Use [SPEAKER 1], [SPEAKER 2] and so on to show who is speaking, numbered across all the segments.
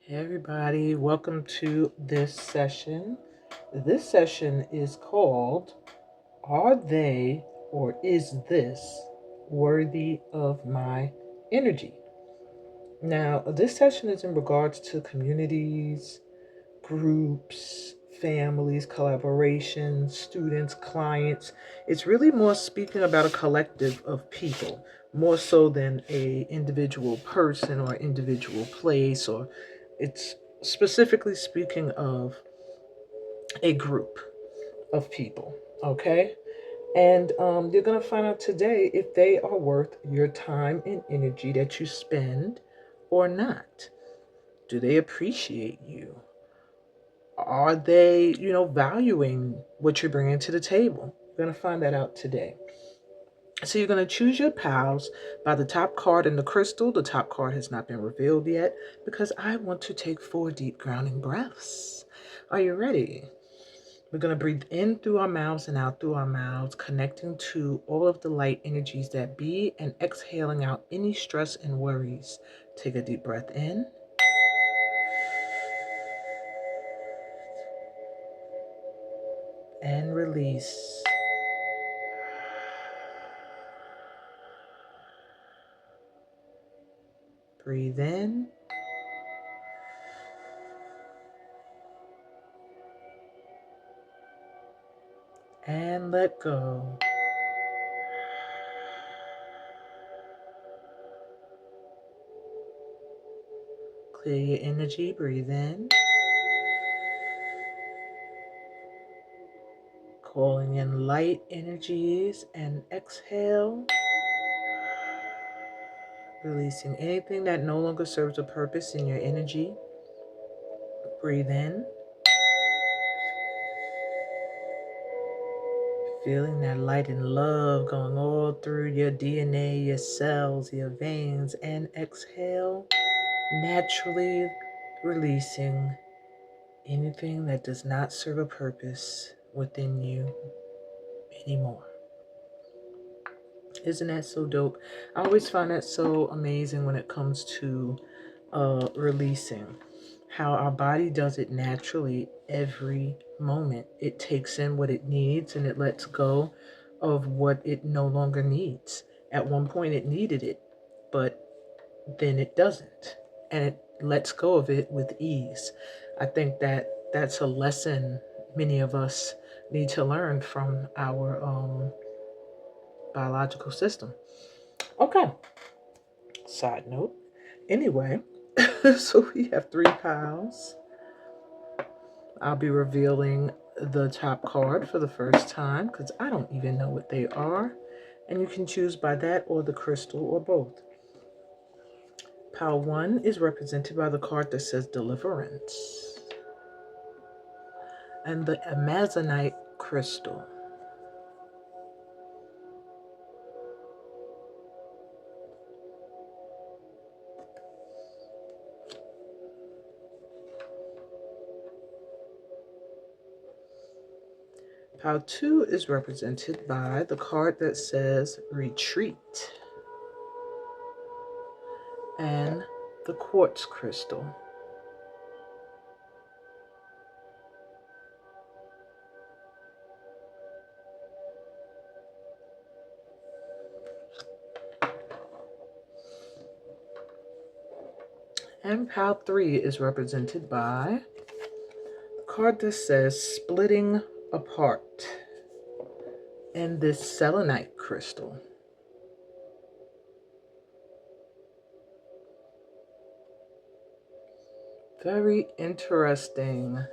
[SPEAKER 1] Hey everybody, welcome to this session. This session is called Are They or Is This Worthy of My Energy? Now, this session is in regards to communities, groups, families, collaborations, students, clients. It's really more speaking about a collective of people, more so than a individual person or individual place, or it's specifically speaking of a group of people. Okay. And you're going to find out today if they are worth your time and energy that you spend or not. Do they appreciate you? Are they, valuing what you're bringing to the table? You're going to find that out today. So you're going to choose your pals by the top card in the crystal. The top card has not been revealed yet because I want to take 4 deep grounding breaths. Are you ready? We're going to breathe in through our mouths and out through our mouths, connecting to all of the light energies that be and exhaling out any stress and worries. Take a deep breath in. And release. Breathe in. And let go. Clear your energy. Breathe in. Calling in light energies and exhale. Releasing anything that no longer serves a purpose in your energy. Breathe in. Feeling that light and love going all through your DNA, your cells, your veins, and exhale. Naturally releasing anything that does not serve a purpose within you anymore. Isn't that so dope? I always find that so amazing when it comes to releasing. How our body does it naturally every moment. It takes in what it needs and it lets go of what it no longer needs. At one point it needed it, but then it doesn't. And it lets go of it with ease. I think that that's a lesson many of us need to learn from our biological system. Okay. Side note. Anyway, so we have 3 piles. I'll be revealing the top card for the first time because I don't even know what they are. And you can choose by that or the crystal or both. Pile 1 is represented by the card that says Deliverance and the Amazonite crystal. Pile 2 is represented by the card that says Retreat and the quartz crystal. And pile 3 is represented by the card that says Splitting Apart and this selenite crystal. Very interesting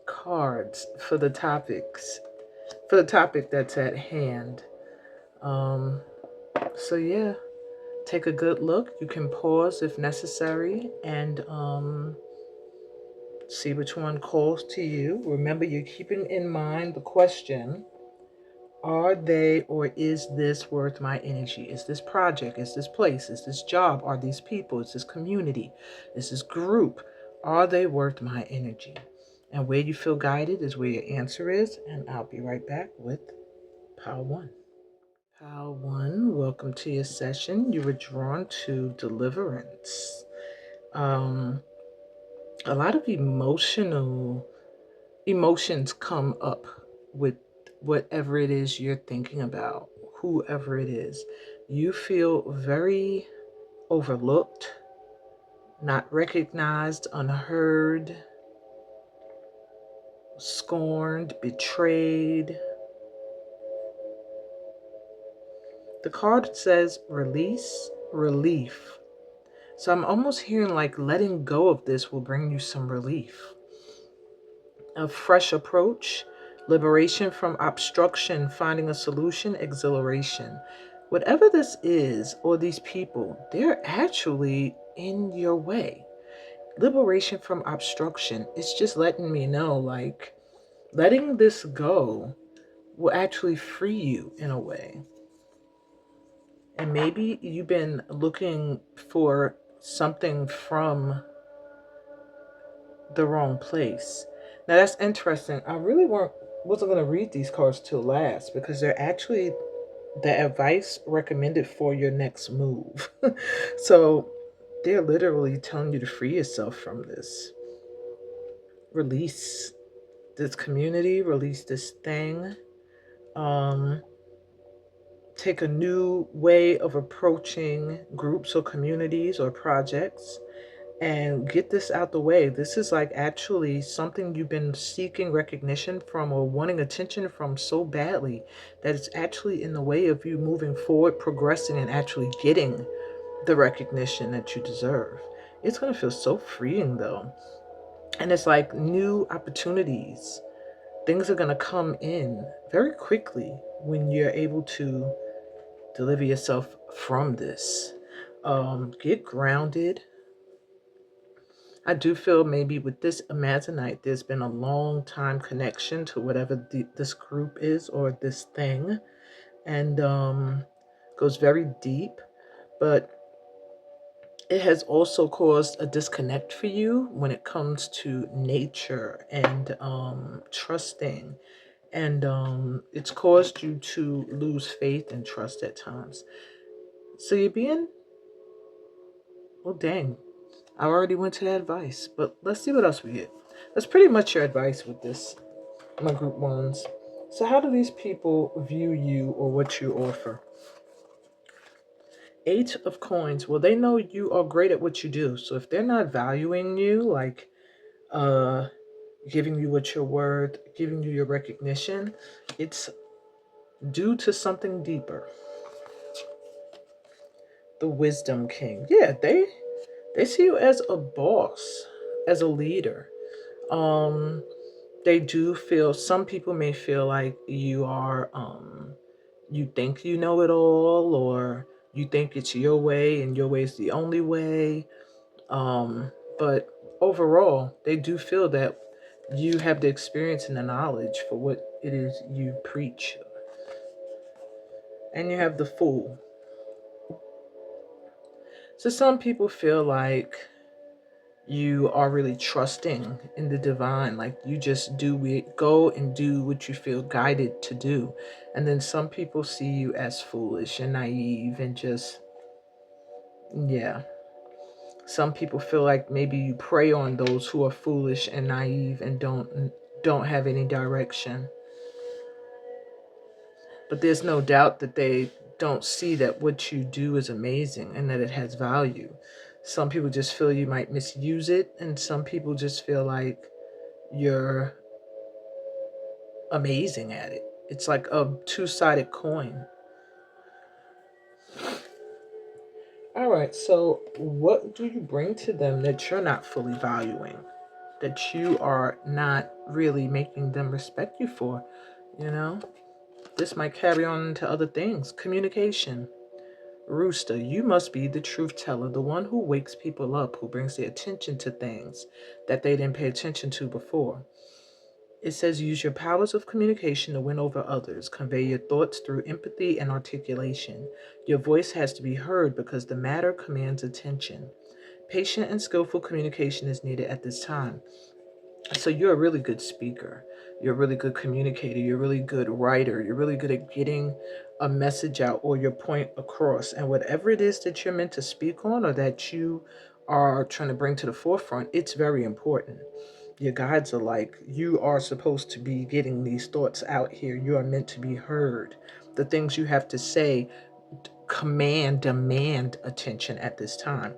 [SPEAKER 1] cards for the topic that's at hand. So yeah, take a good look. You can pause if necessary and see which one calls to you. Remember, you're keeping in mind the question, are they or is this worth my energy? Is this project, is this place, is this job, are these people, is this community, is this group, are they worth my energy? And where you feel guided is where your answer is. And I'll be right back with pile 1. Pile 1, welcome to your session. You were drawn to Deliverance. a lot of emotions come up with whatever it is you're thinking about, whoever it is. You feel very overlooked, not recognized, unheard, scorned, betrayed. The card says release, relief. So I'm almost hearing like letting go of this will bring you some relief. A fresh approach, liberation from obstruction, finding a solution, exhilaration. Whatever this is, or these people, they're actually in your way. Liberation from obstruction. It's just letting me know, like, letting this go will actually free you in a way. And maybe you've been looking for something from the wrong place. Now that's interesting. I really wasn't going to read these cards till last because they're actually the advice recommended for your next move. So they're literally telling you to free yourself from this. Release this community, release this thing. Um, Take a new way of approaching groups or communities or projects and get this out the way. This is like actually something you've been seeking recognition from or wanting attention from so badly that it's actually in the way of you moving forward, progressing, and actually getting the recognition that you deserve. It's going to feel so freeing though. And it's like new opportunities. Things are going to come in very quickly when you're able to deliver yourself from this. Get grounded. I do feel maybe with this Amazonite, there's been a long time connection to whatever this group is or this thing, and goes very deep. But it has also caused a disconnect for you when it comes to nature and trusting, and it's caused you to lose faith and trust at times. So you're being, well, dang. I already went to that advice, but let's see what else we get. That's pretty much your advice with this, my group ones. So how do these people view you or what you offer? 8 of coins. Well, they know you are great at what you do. So if they're not valuing you, like uh giving you what you're worth, giving you your recognition, it's due to something deeper. The Wisdom King. Yeah, they see you as a boss, as a leader. Um they do feel, some people may feel like you are you think you know it all, or you think it's your way and your way is the only way. But overall they do feel that you have the experience and the knowledge for what it is you preach. And you have the Fool. So some people feel like you are really trusting in the divine, like you just do it, go and do what you feel guided to do. And then some people see you as foolish and naive and just, yeah, some people feel like maybe you prey on those who are foolish and naive and don't have any direction. But there's no doubt that they don't see that what you do is amazing and that it has value. Some people just feel you might misuse it, and some people just feel like you're amazing at it. It's like a two-sided coin. All right, so what do you bring to them that you're not fully valuing, that you are not really making them respect you for? You know, this might carry on to other things. Communication. Rooster, you must be the truth teller, the one who wakes people up, who brings their attention to things that they didn't pay attention to before. It says use your powers of communication to win over others. Convey your thoughts through empathy and articulation. Your voice has to be heard because the matter commands attention. Patient and skillful communication is needed at this time. So you're a really good speaker. You're a really good communicator. You're a really good writer. You're really good at getting a message out or your point across. And whatever it is that you're meant to speak on or that you are trying to bring to the forefront, it's very important. Your guides are like, you are supposed to be getting these thoughts out here. You are meant to be heard. The things you have to say demand attention at this time.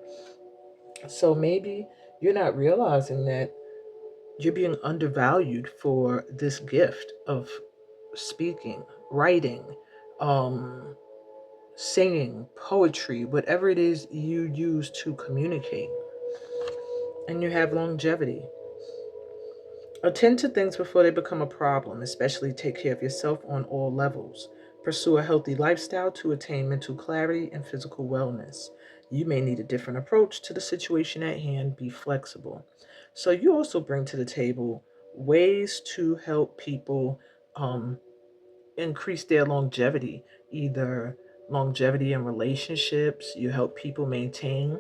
[SPEAKER 1] So maybe you're not realizing that you're being undervalued for this gift of speaking, writing, um, singing, poetry, whatever it is you use to communicate. And you have longevity. Attend to things before they become a problem, especially take care of yourself on all levels. Pursue a healthy lifestyle to attain mental clarity and physical wellness. You may need a different approach to the situation at hand. Be flexible. So, you also bring to the table ways to help people increase their longevity, either longevity in relationships, you help people maintain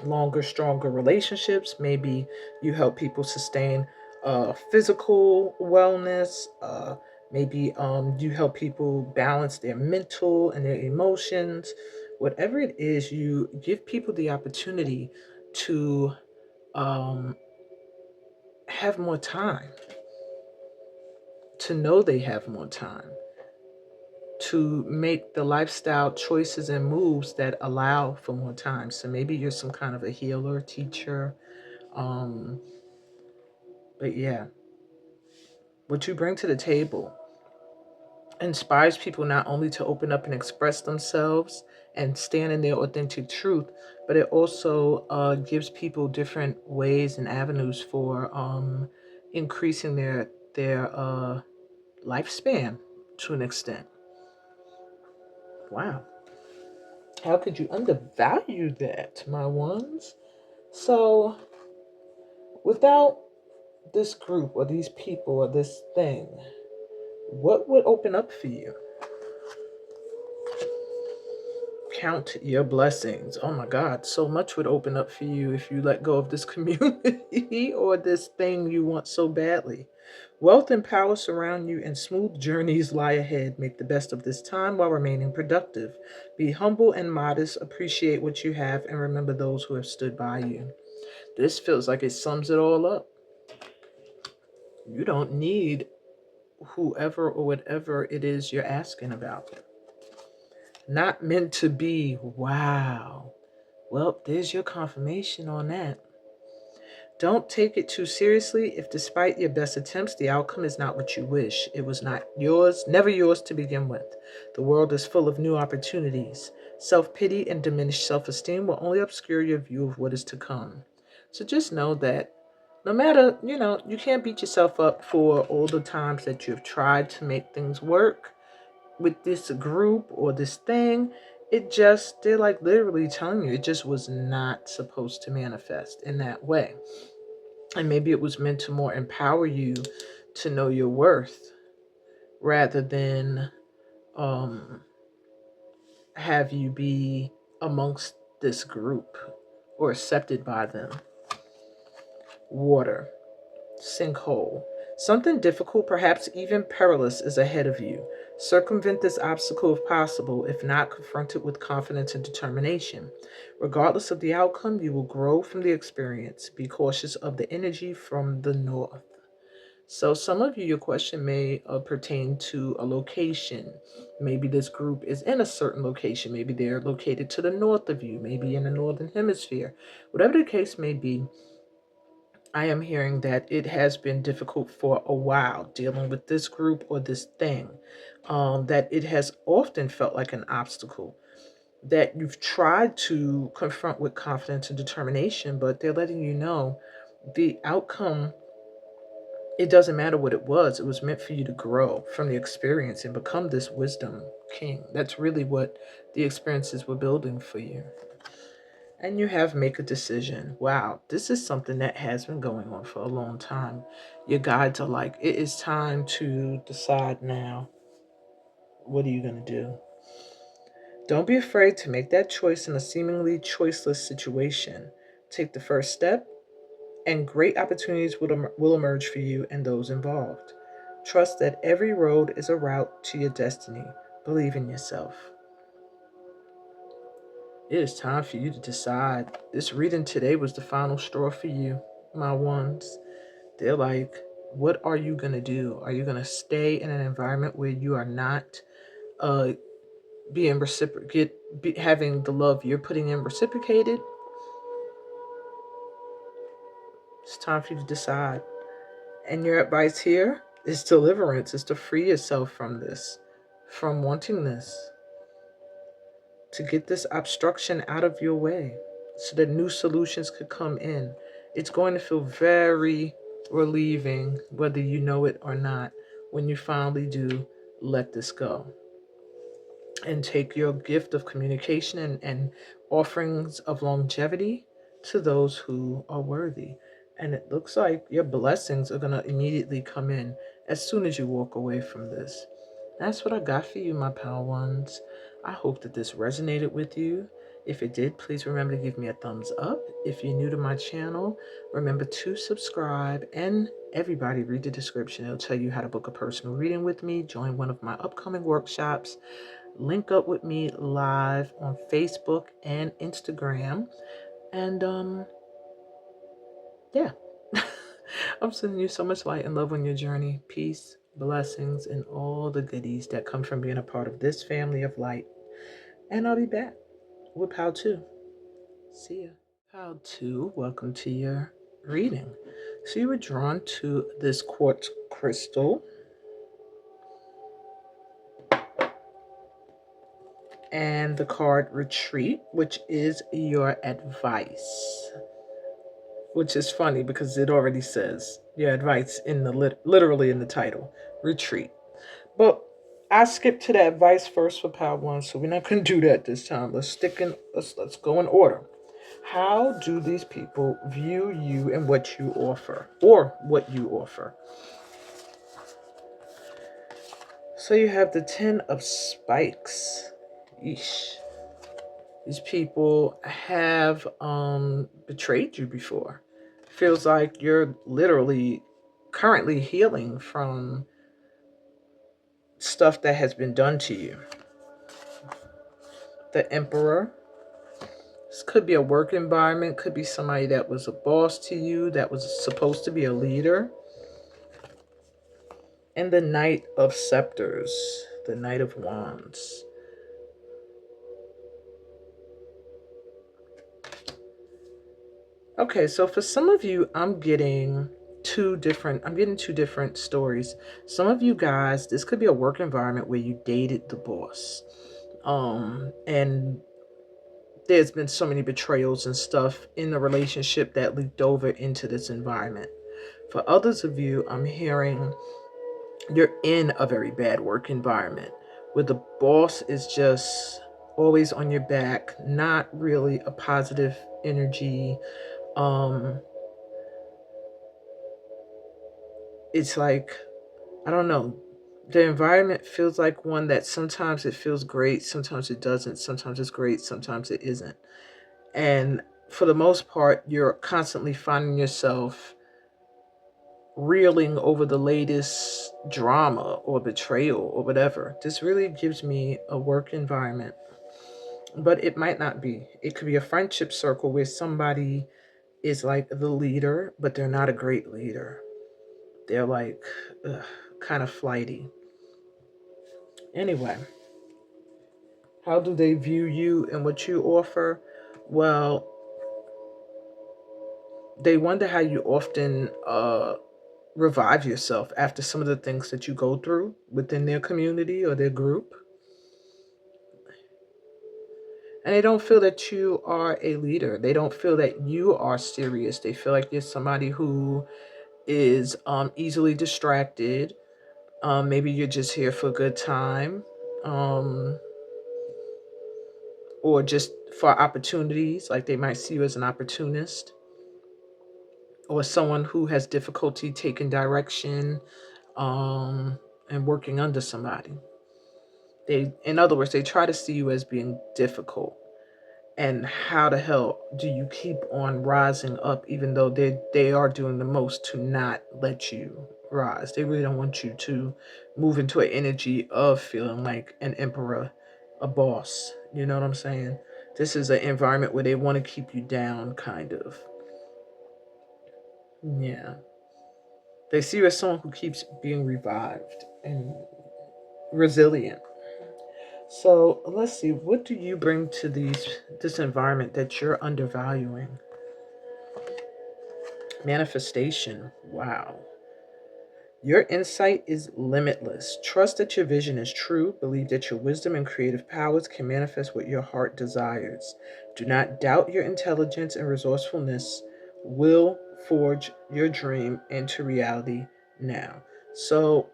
[SPEAKER 1] longer, stronger relationships. Maybe you help people sustain physical wellness. Maybe you help people balance their mental and their emotions. Whatever it is, you give people the opportunity to um, have more time, to know they have more time, to make the lifestyle choices and moves that allow for more time. So maybe you're some kind of a healer, teacher. Um, but yeah, what you bring to the table inspires people not only to open up and express themselves and stand in their authentic truth, but it also gives people different ways and avenues for increasing their lifespan to an extent. Wow. How could you undervalue that, my ones? So, without this group or these people or this thing, what would open up for you? Count your blessings. Oh my God, so much would open up for you if you let go of this community or this thing you want so badly. Wealth and power surround you, and smooth journeys lie ahead. Make the best of this time while remaining productive. Be humble and modest, appreciate what you have, and remember those who have stood by you. This feels like it sums it all up. You don't need whoever or whatever it is you're asking about. Not meant to be. Wow. Well, there's your confirmation on that. Don't take it too seriously if, despite your best attempts, the outcome is not what you wish. It was not yours, never yours to begin with. The world is full of new opportunities. Self-pity and diminished self-esteem will only obscure your view of what is to come. So just know that no matter, you can't beat yourself up for all the times that you've tried to make things work with this group or this thing. They're like literally telling you it just was not supposed to manifest in that way. And maybe it was meant to more empower you to know your worth rather than um, have you be amongst this group or accepted by them. Water. Sinkhole. Something difficult, perhaps even perilous, is ahead of you. Circumvent this obstacle if possible. If not, confront it with confidence and determination. Regardless of the outcome, you will grow from the experience. Be cautious of the energy from the north. So, some of you, your question may pertain to a location. Maybe this group is in a certain location. Maybe they're located to the north of you, maybe in the northern hemisphere. Whatever the case may be, I am hearing that it has been difficult for a while dealing with this group or this thing, that it has often felt like an obstacle that you've tried to confront with confidence and determination, but they're letting you know the outcome, it doesn't matter what it was meant for you to grow from the experience and become this wisdom king. That's really what the experiences were building for you. And you have make a decision. Wow, this is something that has been going on for a long time. Your guides are like, it is time to decide now. What are you going to do? Don't be afraid to make that choice in a seemingly choiceless situation. Take the first step, and great opportunities will emerge for you and those involved. Trust that every road is a route to your destiny. Believe in yourself. It is time for you to decide. This reading today was the final straw for you, my ones. They're like, what are you going to do? Are you going to stay in an environment where you are not uh, being reciprocated, having the love you're putting in reciprocated? It's time for you to decide. And your advice here is deliverance, is to free yourself from this, from wanting this, to get this obstruction out of your way so that new solutions could come in. It's going to feel very relieving, whether you know it or not, when you finally do let this go and take your gift of communication and offerings of longevity to those who are worthy. And it looks like your blessings are going to immediately come in as soon as you walk away from this. That's what I got for you, my pal ones. I hope that this resonated with you. If it did, please remember to give me a thumbs up. If you're new to my channel, remember to subscribe, and everybody read the description. It'll tell you how to book a personal reading with me, join one of my upcoming workshops, link up with me live on Facebook and Instagram. And yeah. I'm sending you so much light and love on your journey. Peace, blessings, and all the goodies that come from being a part of this family of light. And I'll be back with How To. See ya. How To, welcome to your reading. So you were drawn to this quartz crystal and the card Retreat, which is your advice. Which is funny because it already says your advice in the literally in the title, Retreat. But I skipped to the advice first for Power One, so we're not gonna do that this time. Let's go in order. How do these people view you and what you offer, or what you offer? So you have the 10 of Spikes. Yeesh. These people have betrayed you before. Feels like you're literally currently healing from stuff that has been done to you. The Emperor. This could be a work environment, could be somebody that was a boss to you, that was supposed to be a leader. And the Knight of Scepters, the Knight of Wands. Okay, so for some of you, I'm getting two different stories. Some of you guys, this could be a work environment where you dated the boss. And there's been so many betrayals and stuff in the relationship that leaked over into this environment. For others of you, I'm hearing you're in a very bad work environment where the boss is just always on your back, not really a positive energy. It's like, I don't know, the environment feels like one that sometimes it feels great, sometimes it doesn't, sometimes it's great, sometimes it isn't. And for the most part, you're constantly finding yourself reeling over the latest drama or betrayal or whatever. This really gives me a work environment, but it might not be. It could be a friendship circle where somebody is like the leader, but they're not a great leader. They're like kind of flighty. Anyway, how do they view you and what you offer? Well, they wonder how you often revive yourself after some of the things that you go through within their community or their group. And they don't feel that you are a leader. They don't feel that you are serious. They feel like you're somebody who is easily distracted. Maybe you're just here for a good time, um, or just for opportunities. Like they might see you as an opportunist or someone who has difficulty taking direction and working under somebody. In other words, they try to see you as being difficult. And how the hell do you keep on rising up even though they are doing the most to not let you rise? They really don't want you to move into an energy of feeling like an emperor, a boss. You know what I'm saying? This is an environment where they want to keep you down, kind of. Yeah. They see you as someone who keeps being revived and resilient. So let's see, what do you bring to this environment that you're undervaluing? Manifestation. Wow. Your insight is limitless. Trust that your vision is true. Believe that your wisdom and creative powers can manifest what your heart desires. Do not doubt your intelligence and resourcefulness will forge your dream into reality now. So,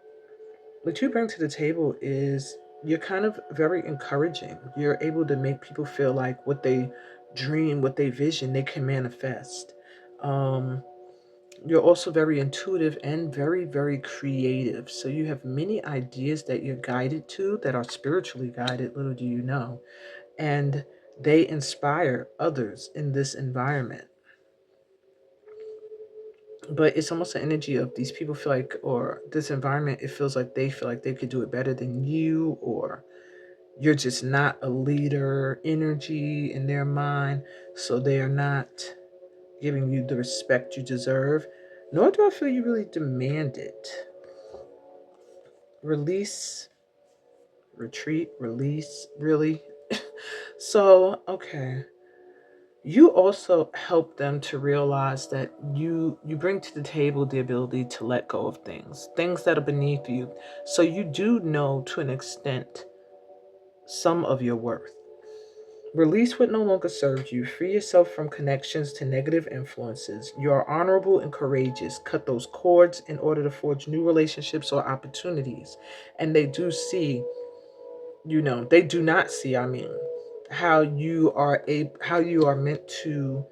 [SPEAKER 1] what you bring to the table is you're kind of very encouraging. You're able to make people feel like what they dream, what they vision, they can manifest. Um, you're also very intuitive and very, very creative. So you have many ideas that you're guided to that are spiritually guided, little do you know. And they inspire others in this environment. But it's almost an energy of these people feel like, or this environment, it feels like they feel like they could do it better than you, or you're just not a leader energy in their mind. So they are not giving you the respect you deserve, nor do I feel you really demand it. Release, retreat, release, really. So, okay. You also help them to realize that you bring to the table the ability to let go of things that are beneath you. So you do know to an extent some of your worth. Release what no longer serves you. Free yourself from connections to negative influences. You are honorable and courageous. Cut those cords in order to forge new relationships or opportunities. And they do see, they do not see, how how you are meant to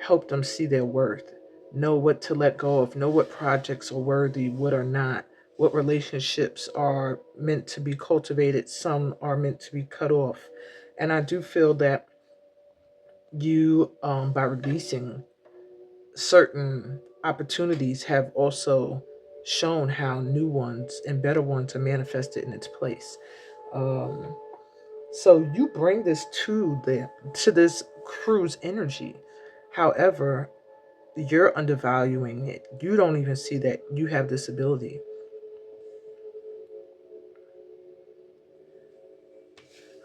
[SPEAKER 1] help them see their worth. Know what to let go of. Know what projects are worthy, what are not. What relationships are meant to be cultivated. Some are meant to be cut off. And I do feel that you by releasing certain opportunities have also shown how new ones and better ones are manifested in its place. So you bring this to this crew's energy. However, you're undervaluing it. You don't even see that you have this ability.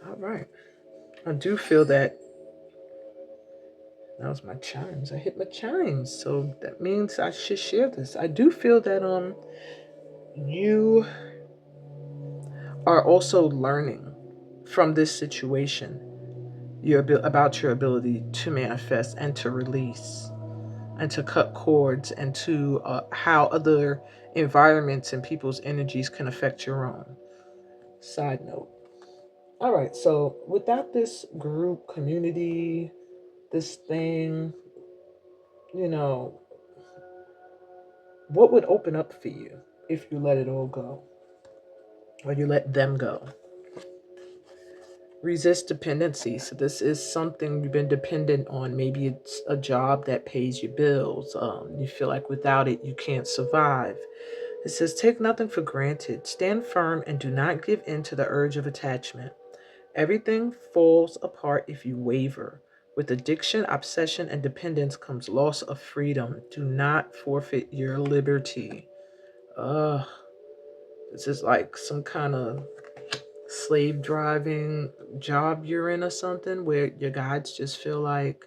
[SPEAKER 1] All right. I do feel that was my chimes. I hit my chimes. So that means I should share this. I do feel that you are also learning from this situation about your ability to manifest and to release and to cut cords and to how other environments and people's energies can affect your own. Side note. All right, so without this group, community, this thing, you know, what would open up for you if you let it all go or you let them go? Resist dependency. So this is something you've been dependent on. Maybe it's a job that pays your bills. You feel like without it, you can't survive. It says, take nothing for granted. Stand firm and do not give in to the urge of attachment. Everything falls apart if you waver. With addiction, obsession, and dependence comes loss of freedom. Do not forfeit your liberty. Ugh. This is like some kind of slave driving job you're in or something where your guides just feel like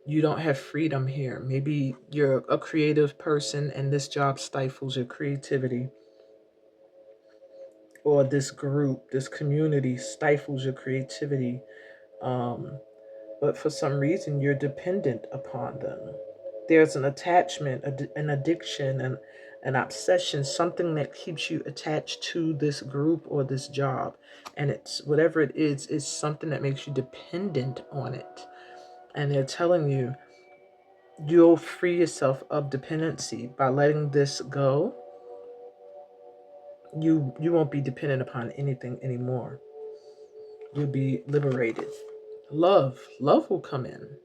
[SPEAKER 1] you don't have freedom here. Maybe you're a creative person and this job stifles your creativity, or this group, this community stifles your creativity. Um, but for some reason you're dependent upon them. There's an attachment, an addiction, and an obsession, something that keeps you attached to this group or this job. And it's whatever it is something that makes you dependent on it. And they're telling you you'll free yourself of dependency by letting this go. You won't be dependent upon anything anymore. You'll be liberated. Love will come in.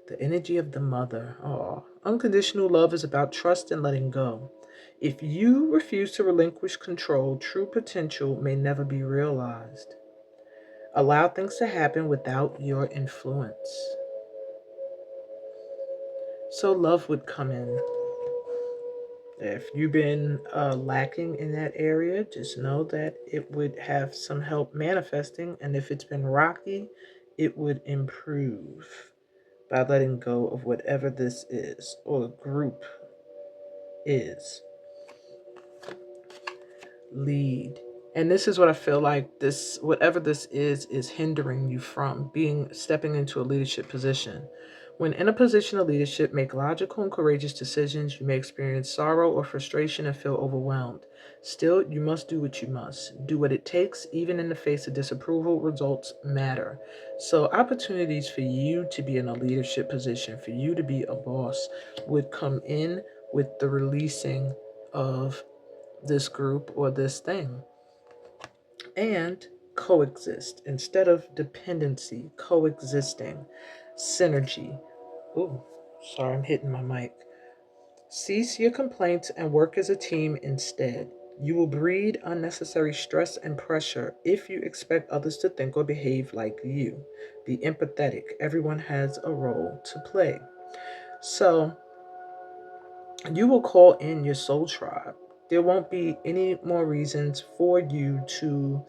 [SPEAKER 1] The energy of the mother. Oh, unconditional love is about trust and letting go. If you refuse to relinquish control, true potential may never be realized. Allow things to happen without your influence. So love would come in. If you've been lacking in that area, just know that it would have some help manifesting. And if it's been rocky, it would improve by letting go of whatever this is or group is. Lead. And this is what I feel like this, whatever this is hindering you from stepping into a leadership position. When in a position of leadership, make logical and courageous decisions. You may experience sorrow or frustration and feel overwhelmed. Still, you must do what you must. Do what it takes, even in the face of disapproval. Results matter. So opportunities for you to be in a leadership position, for you to be a boss, would come in with the releasing of this group or this thing. And coexist instead of dependency, coexisting, synergy. Ooh, sorry, I'm hitting my mic. Cease your complaints and work as a team instead. You will breed unnecessary stress and pressure if you expect others to think or behave like you. Be empathetic. Everyone has a role to play. So, you will call in your soul tribe. There won't be any more reasons for you to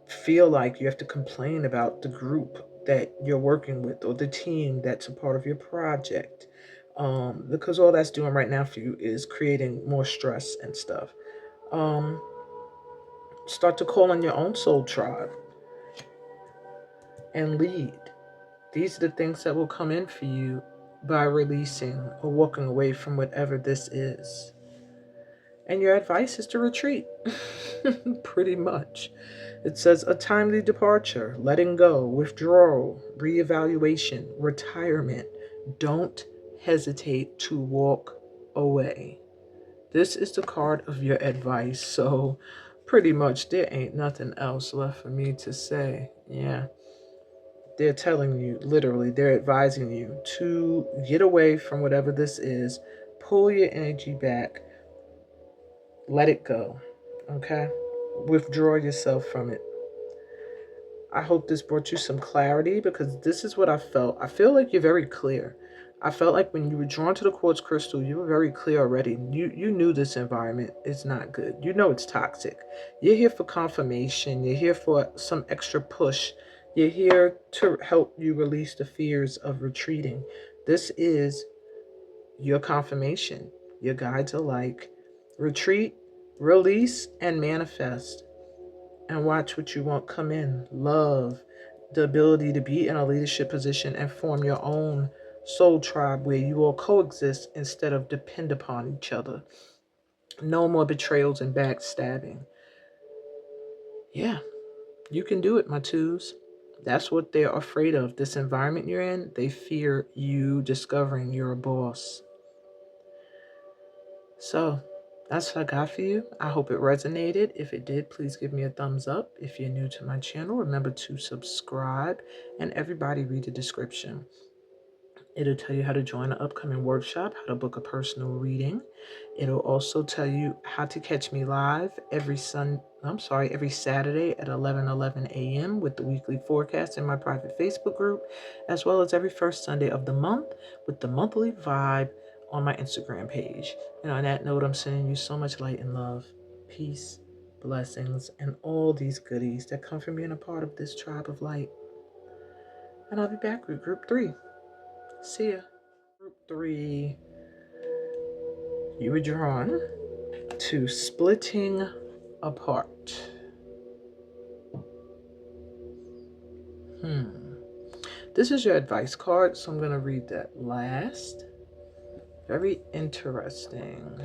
[SPEAKER 1] feel like you have to complain about the group that you're working with or the team that's a part of your project. Because all that's doing right now for you is creating more stress and stuff. Um, Start to call on your own soul tribe and lead. These are the things that will come in for you by releasing or walking away from whatever this is. And your advice is to retreat. Pretty much. It says a timely departure, letting go, withdrawal, reevaluation, retirement. Don't hesitate to walk away. This is the card of your advice. So pretty much there ain't nothing else left for me to say. Yeah. They're telling you, literally, they're advising you to get away from whatever this is, pull your energy back, let it go. Okay? Withdraw yourself from it. I hope this brought you some clarity because this is what I felt. I feel like you're very clear. I felt like when you were drawn to the quartz crystal, you were very clear already. You knew this environment is not good. You know it's toxic. You're here for confirmation. You're here for some extra push. You're here to help you release the fears of retreating. This is your confirmation. Your guides are like retreat, release, and manifest. And watch what you want come in. Love, the ability to be in a leadership position and form your own soul tribe where you all coexist instead of depend upon each other. No more betrayals and backstabbing. Yeah, you can do it, my twos. That's what they're afraid of. This environment you're in, they fear you discovering you're a boss. So that's what I got for you. I hope it resonated. If it did, please give me a thumbs up. If you're new to my channel, remember to subscribe and everybody read the description. It'll tell you how to join an upcoming workshop, how to book a personal reading. It'll also tell you how to catch me live every Saturday at 11:11 a.m. with the weekly forecast in my private Facebook group, as well as every first Sunday of the month with the monthly vibe on my Instagram page. And on that note, I'm sending you so much light and love, peace, blessings, and all these goodies that come from being a part of this tribe of light. And I'll be back with group 3. See ya. Group 3, you were drawn to splitting apart. This is your advice card, so I'm going to read that last. Very interesting.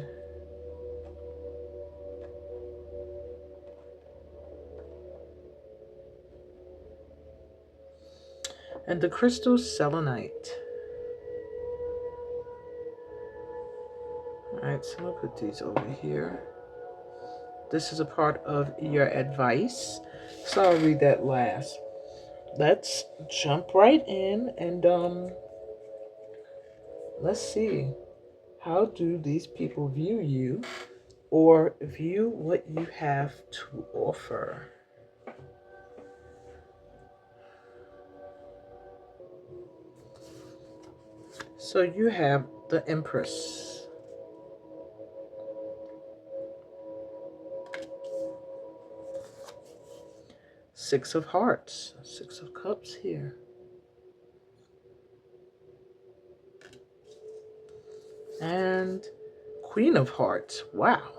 [SPEAKER 1] And the crystal selenite. Alright, so I'm going to put these over here. This is a part of your advice, so I'll read that last. Let's jump right in and let's see. How do these people view you or view what you have to offer? So you have the Empress. Six of Hearts. Six of Cups here. And Queen of Hearts. Wow.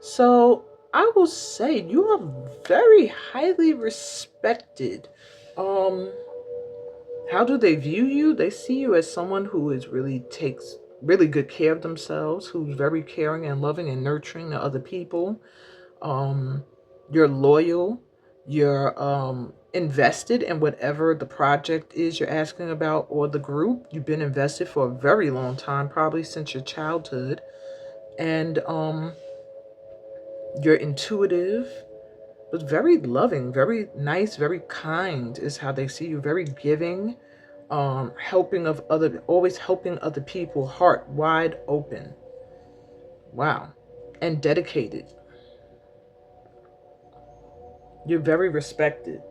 [SPEAKER 1] So I will say you are very highly respected. How do they view you? They see you as someone who is really takes really good care of themselves, who's very caring and loving and nurturing to other people. Um, you're loyal. You're invested in whatever the project is you're asking about or the group. You've been invested for a very long time, probably since your childhood. And you're intuitive, but very loving, very nice, very kind is how they see you. Very giving, always helping other people, heart wide open. Wow. And dedicated. You're very respected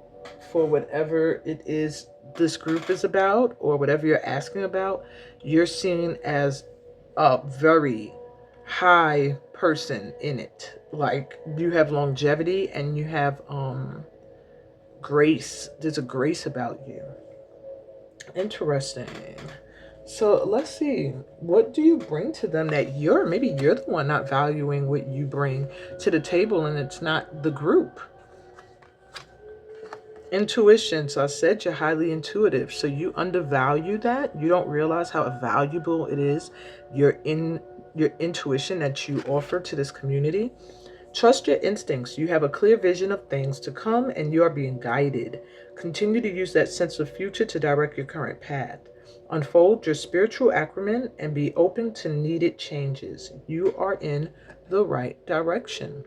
[SPEAKER 1] for whatever it is this group is about or whatever you're asking about. You're seen as a very high person in it. Like you have longevity and you have grace. There's a grace about you. Interesting. So let's see. What do you bring to them that maybe you're the one not valuing what you bring to the table and it's not the group? Intuition. So I said you're highly intuitive. So you undervalue that. You don't realize how valuable it is. Your intuition that you offer to this community. Trust your instincts. You have a clear vision of things to come and you are being guided. Continue to use that sense of future to direct your current path. Unfold your spiritual acumen and be open to needed changes. You are in the right direction.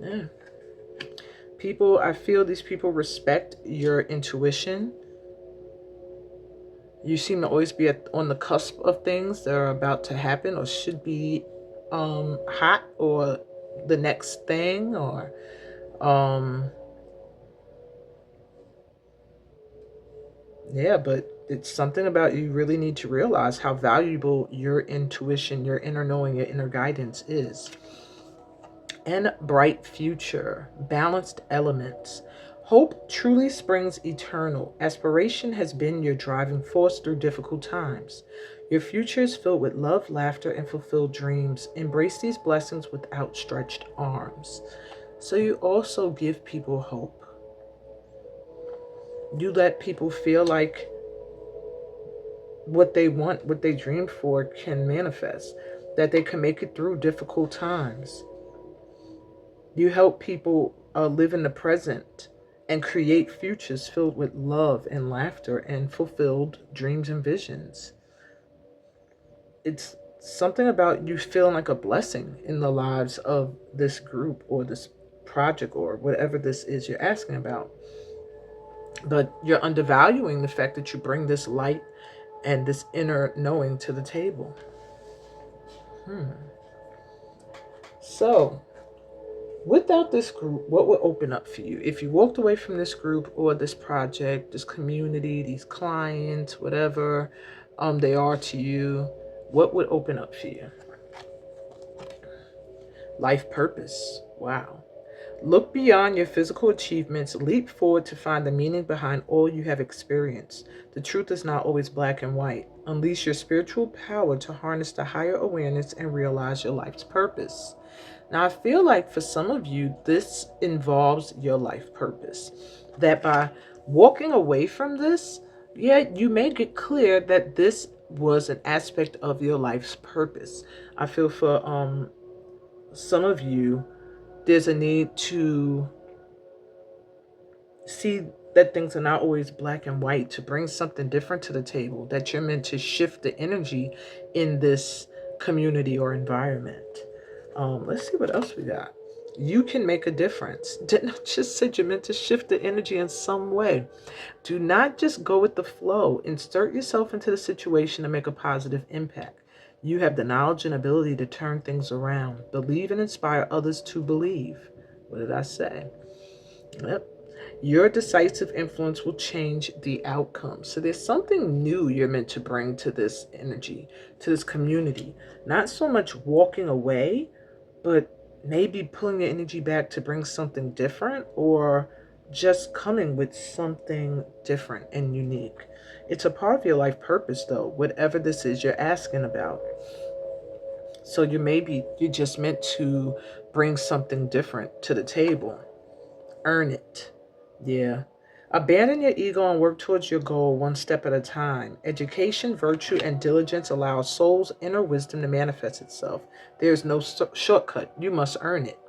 [SPEAKER 1] Yeah. I feel these people respect your intuition. You seem to always be on the cusp of things that are about to happen or should be hot or the next thing or yeah, but it's something about you really need to realize how valuable your intuition, your inner knowing, your inner guidance is. And bright future, balanced elements. Hope truly springs eternal. Aspiration has been your driving force through difficult times. Your future is filled with love, laughter, and fulfilled dreams. Embrace these blessings with outstretched arms. So you also give people hope. You let people feel like what they want, what they dreamed for can manifest, that they can make it through difficult times. You help people live in the present and create futures filled with love and laughter and fulfilled dreams and visions. It's something about you feeling like a blessing in the lives of this group or this project or whatever this is you're asking about. But you're undervaluing the fact that you bring this light and this inner knowing to the table. So, without this group, what would open up for you? If you walked away from this group or this project, this community, these clients, whatever they are to you, what would open up for you? Life purpose. Wow. Look beyond your physical achievements, leap forward to find the meaning behind all you have experienced. The truth is not always black and white. Unleash your spiritual power to harness the higher awareness and realize your life's purpose. Now, I feel like for some of you, this involves your life purpose. That by walking away from this, you make it clear that this was an aspect of your life's purpose. I feel for some of you, there's a need to see that things are not always black and white, to bring something different to the table, that you're meant to shift the energy in this community or environment. Let's see what else we got. You can make a difference. Didn't I just say you're meant to shift the energy in some way? Do not just go with the flow. Insert yourself into the situation to make a positive impact. You have the knowledge and ability to turn things around. Believe and inspire others to believe. What did I say? Yep. Your decisive influence will change the outcome. So there's something new you're meant to bring to this energy, to this community. Not so much walking away, but maybe pulling the energy back to bring something different, or just coming with something different and unique. It's a part of your life purpose, though, whatever this is you're asking about. So you're just meant to bring something different to the table. Earn it. Yeah. Abandon your ego and work towards your goal one step at a time. Education, virtue, and diligence allow soul's inner wisdom to manifest itself. There is no shortcut. You must earn it.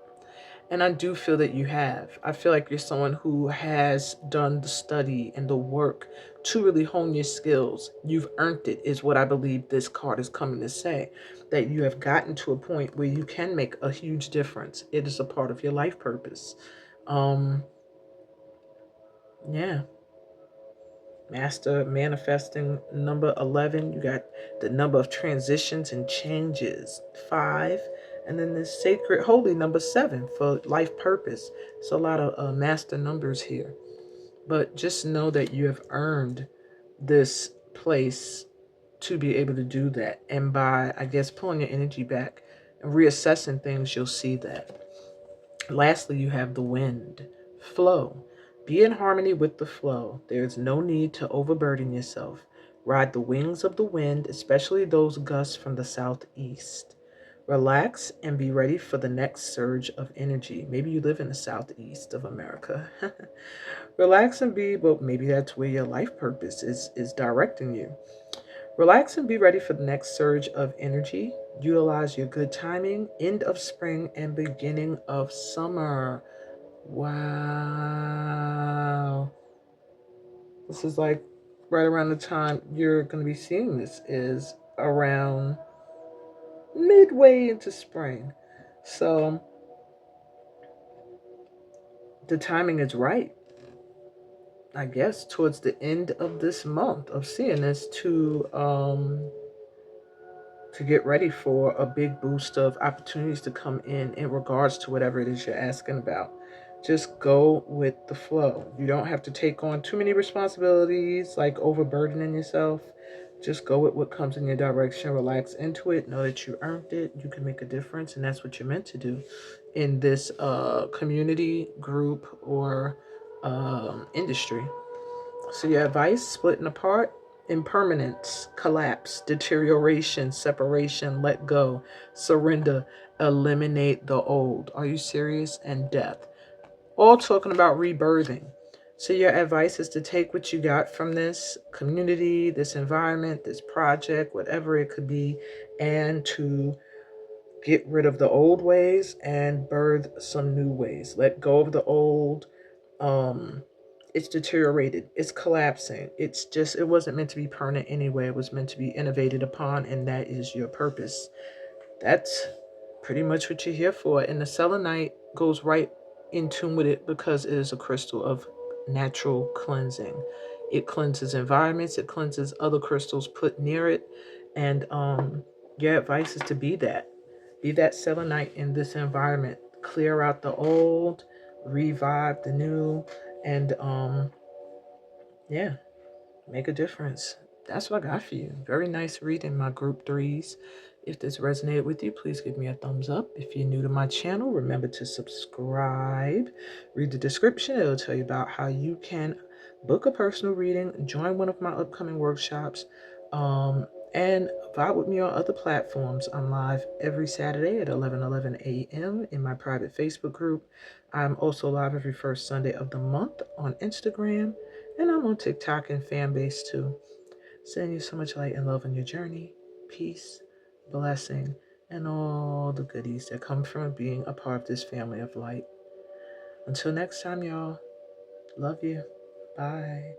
[SPEAKER 1] And I do feel that you have. I feel like you're someone who has done the study and the work to really hone your skills. You've earned it, is what I believe this card is coming to say. That you have gotten to a point where you can make a huge difference. It is a part of your life purpose. Um, yeah. Master manifesting number 11. You got the number of transitions and changes, 5. And then the sacred holy number 7 for life purpose. So a lot of master numbers here. But just know that you have earned this place to be able to do that. And by, I guess, pulling your energy back and reassessing things, you'll see that. Lastly, you have the wind, flow. Be in harmony with the flow. There is no need to overburden yourself. Ride the wings of the wind, especially those gusts from the southeast. Relax and be ready for the next surge of energy. Maybe you live in the southeast of America. Relax and be, well, maybe that's where your life purpose is directing you. Relax and be ready for the next surge of energy. Utilize your good timing, end of spring and beginning of summer. Wow. This is like right around the time you're going to be seeing this, is around midway into spring. So the timing is right, I guess, towards the end of this month of seeing this to get ready for a big boost of opportunities to come in regards to whatever it is you're asking about. Just go with the flow. You don't have to take on too many responsibilities, like overburdening yourself. Just go with what comes in your direction, relax into it, know that you earned it, you can make a difference, and that's what you're meant to do in this community, group, or industry. So your advice: splitting apart, impermanence, collapse, deterioration, separation, let go, surrender, eliminate the old. Are you serious? And death. All talking about rebirthing. So your advice is to take what you got from this community, this environment, this project, whatever it could be, and to get rid of the old ways and birth some new ways. Let go of the old. um it's deteriorated, it's collapsing, it wasn't meant to be permanent anyway. It was meant to be innovated upon, and that is your purpose. That's pretty much what you're here for. And the selenite goes right in tune with it because it is a crystal of natural cleansing. It cleanses environments, it cleanses other crystals put near it. And your advice is to be that selenite in this environment. Clear out the old, revive the new, and yeah, make a difference. That's what I got for you. Very nice reading, my group threes. If this resonated with you, please give me a thumbs up. If you're new to my channel, remember to subscribe. Read the description. It'll tell you about how you can book a personal reading, join one of my upcoming workshops, and vibe with me on other platforms. I'm live every Saturday at 11:11 a.m. in my private Facebook group. I'm also live every first Sunday of the month on Instagram, and I'm on TikTok and Fanbase too. Sending you so much light and love on your journey, peace, blessing, and all the goodies that come from being a part of this family of light. Until next time, y'all. Love you. Bye.